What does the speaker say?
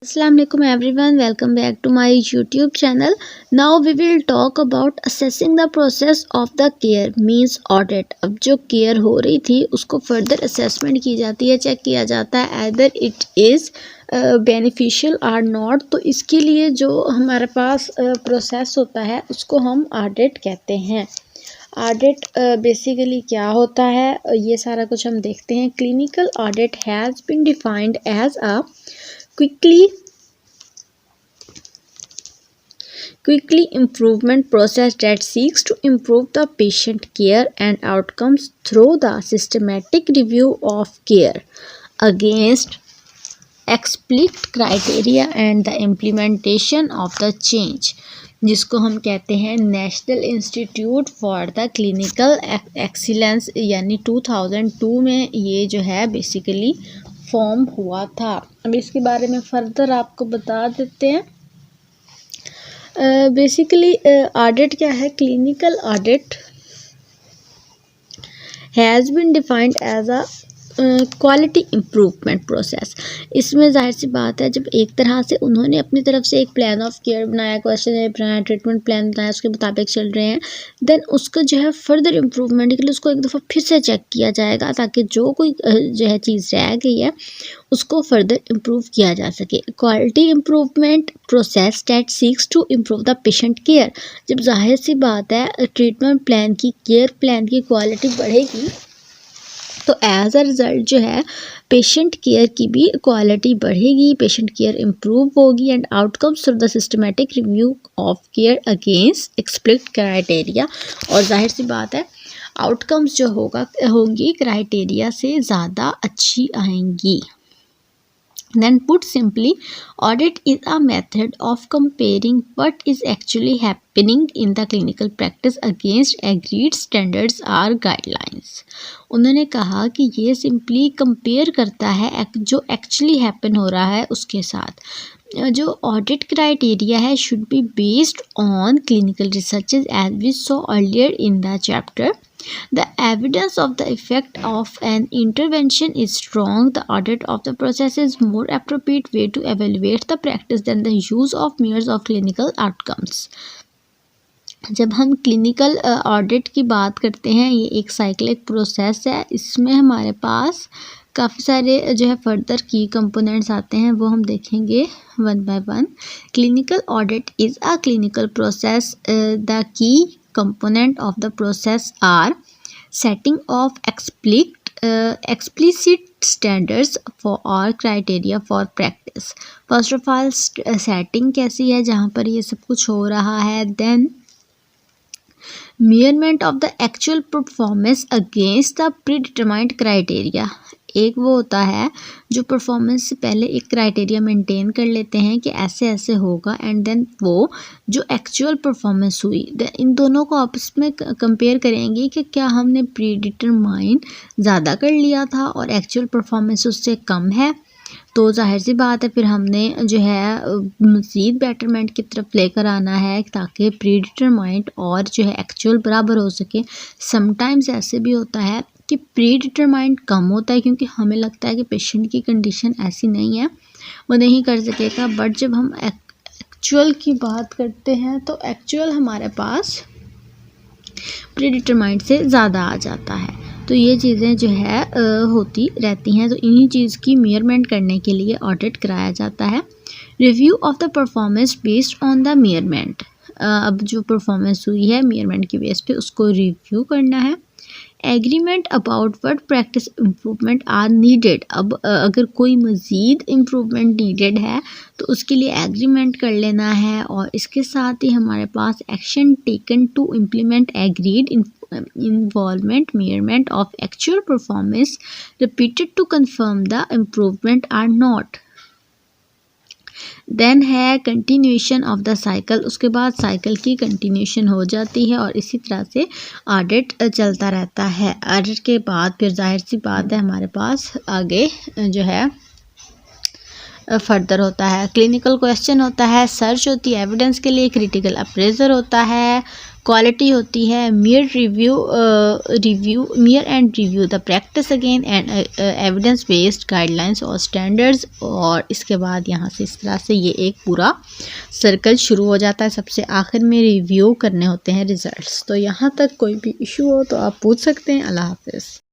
Assalamu alaikum everyone, welcome back to my YouTube channel. Now we will talk about assessing the process of the care means audit. अब जो care हो रही थी उसको further assessment की जाती है, चेक किया जाता है either it is beneficial or not. तो इसके लिए जो हमारे पास प्रोसेस होता है उसको हम ऑडिट कहते हैं। ऑडिट बेसिकली क्या होता है ये सारा कुछ हम देखते हैं। Clinical audit has been defined as a quickly improvement process that seeks to improve the patient care and outcomes through the systematic review of care against explicit criteria and the implementation of the change, जिसको हम कहते हैं national institute for the clinical excellence, यानी 2002 में ये जो है basically form हुआ था। अब इसके बारे में फर्दर आपको बता देते हैं। बेसिकली ऑडिट क्या है? Clinical audit has been defined as a quality improvement process. इसमें जाहिर सी बात है, जब एक तरह से उन्होंने अपनी तरफ से एक प्लान ऑफ केयर बनाया, क्वेश्चन बनाया, ट्रीटमेंट प्लान बनाया, उसके मुताबिक चल रहे हैं, देन उसका जो है फर्दर इम्प्रूवमेंट के लिए उसको एक दफ़ा फिर से चेक किया जाएगा ताकि जो कोई जो है चीज़ रह गई है उसको फर्दर इम्प्रूव किया जा सके। Quality improvement process that seeks to improve the patient care. जब जाहिर सी बात है ट्रीटमेंट प्लान की, केयर प्लान की क्वालिटी बढ़ेगी तो एज अ रिज़ल्ट जो है पेशेंट केयर की भी क्वालिटी बढ़ेगी, पेशेंट केयर इम्प्रूव होगी and outcomes through the systematic review of care against explicit criteria. और जाहिर सी बात है आउटकम्स जो होंगी क्राइटेरिया से ज़्यादा अच्छी आएंगी। Then put simply, audit is a method of comparing what is actually happening in the clinical practice against agreed standards or guidelines. उन्होंने कहा कि ये सिंपली कंपेयर करता है जो एक्चुअली हैपन हो रहा है उसके साथ। जो ऑडिट क्राइटेरिया है should be based on clinical researches as we saw earlier in the chapter. The evidence of the effect of an intervention is strong. The audit of the process is more appropriate way to evaluate the practice than the use of measures of clinical outcomes. जब हम clinical audit की बात करते हैं, ये एक cyclic process है। इसमें हमारे पास काफ़ी सारे जो है फर्दर की कंपोनेंट्स आते हैं, वो हम देखेंगे one by one. Clinical audit is a clinical process. The key component of the process are setting of explicit standards for or criteria for practice. First of all setting कैसी है जहाँ पर ये सब कुछ हो रहा है। then measurement of the actual performance against the predetermined criteria. एक वो होता है जो परफॉर्मेंस से पहले एक क्राइटेरिया मेंटेन कर लेते हैं कि ऐसे ऐसे होगा, एंड देन वो जो एक्चुअल परफॉर्मेंस हुई, इन दोनों को आपस में कंपेयर करेंगे कि क्या हमने प्री डिटरमाइन ज़्यादा कर लिया था और एक्चुअल परफॉर्मेंस उससे कम है। तो जाहिर सी बात है फिर हमने जो है मज़ीद बेटरमेंट की तरफ लेकर आना है ताकि प्री डिटरमाइंड और जो है एक्चुअल बराबर हो सके। समटाइम्स ऐसे भी होता है कि प्री डिटरमाइंड कम होता है क्योंकि हमें लगता है कि पेशेंट की कंडीशन ऐसी नहीं है, वो नहीं कर सकेगा, बट जब हम एक्चुअल की बात करते हैं तो एक्चुअल हमारे पास प्री डिटरमाइंड से ज़्यादा आ जाता है। तो ये चीज़ें जो है होती रहती हैं। तो इन्हीं चीज़ की मेजरमेंट करने के लिए ऑडिट कराया जाता है। Review of the performance based on the measurement. अब जो परफॉर्मेंस हुई है मेजरमेंट की बेस पे उसको रिव्यू करना है। Agreement about what practice improvement are needed. अब अगर कोई मज़ीद इम्प्रूवमेंट नीडेड है तो उसके लिए एग्रीमेंट कर लेना है। और इसके साथ ही हमारे पास action taken to implement agreed involvement measurement of actual performance repeated to confirm the improvement are not. Then है कंटिन्यूशन ऑफ द साइकिल। उसके बाद साइकिल की कंटिन्यूशन हो जाती है और इसी तरह से ऑडिट चलता रहता है। ऑडिट के बाद फिर जाहिर सी बात है हमारे पास आगे जो है फर्दर होता है। क्लिनिकल क्वेश्चन होता है, सर्च होती है एविडेंस के लिए, क्रिटिकल अप्रेजर होता है, क्वालिटी होती है मियर and review the practice again and evidence based guidelines और स्टैंडर्ड्स। और इसके बाद यहाँ से इस तरह से ये एक पूरा सर्कल शुरू हो जाता है। सबसे आखिर में रिव्यू करने होते हैं रिजल्ट्स। तो यहाँ तक कोई भी इशू हो तो आप पूछ सकते हैं। अल्लाह हाफिज़।